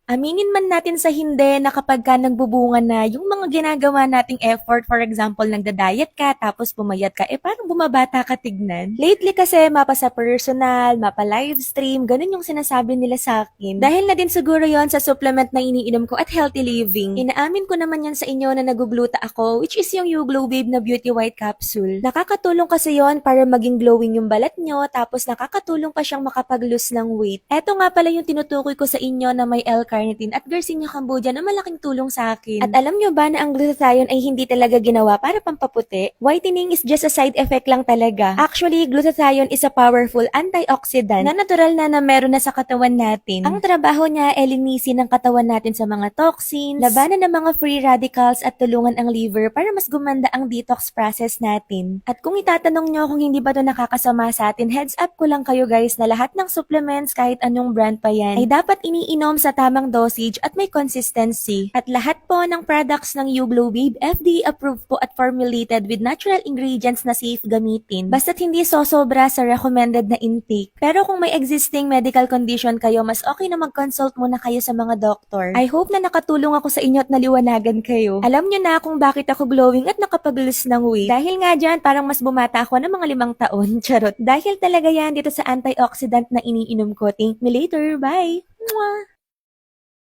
Aminin man natin sa hindi na kapag ka nagbubunga na yung mga ginagawa nating effort, for example, nagda-diet ka, tapos pumayat ka, parang bumabata ka tignan. Lately kasi, mapa sa personal, mapa livestream, ganun yung sinasabi nila sa akin. Dahil na din siguro yon sa supplement na iniinom ko at healthy living. Inaamin ko naman yan sa inyo na nagugluta ako, which is yung YouGlow Babe na Beauty White Capsule. Nakakatulong kasi yon para maging glowing yung balat nyo, tapos nakakatulong pa siyang makapag-lose ng weight. Eto nga pala yung tinutukoy ko sa inyo na may L-carnitine at Garcinia cambogia na malaking tulong sa akin. At alam nyo ba na ang glutathione ay hindi talaga ginawa para pampaputi? Whitening is just a side effect lang talaga. Actually, glutathione is a powerful antioxidant na natural na meron na sa katawan natin. Ang trabaho niya ay linisin ang katawan natin sa mga toxins, labanan ng mga free radicals at tulungan ang liver para mas gumanda ang detox process natin. At kung itatanong nyo kung hindi ba ito nakakasama sa atin, heads up ko lang kayo guys na lahat ng supplements kahit anong brand pa yan ay dapat iniinom sa tamang dosage at may consistency. At lahat po ng products ng YouGlow Babe, FDA approved po at formulated with natural ingredients na safe gamitin. Basta't hindi sosobra sa recommended na intake. Pero kung may existing medical condition kayo, mas okay na mag-consult muna kayo sa mga doktor. I hope na nakatulong ako sa inyo at naliwanagan kayo. Alam nyo na kung bakit ako glowing at nakapag-lose ng weight. Dahil nga dyan, parang mas bumata ako ng mga 5 taon. Charot. Dahil talaga yan dito sa antioxidant na iniinom ko. Thank me later. Bye! Mwah!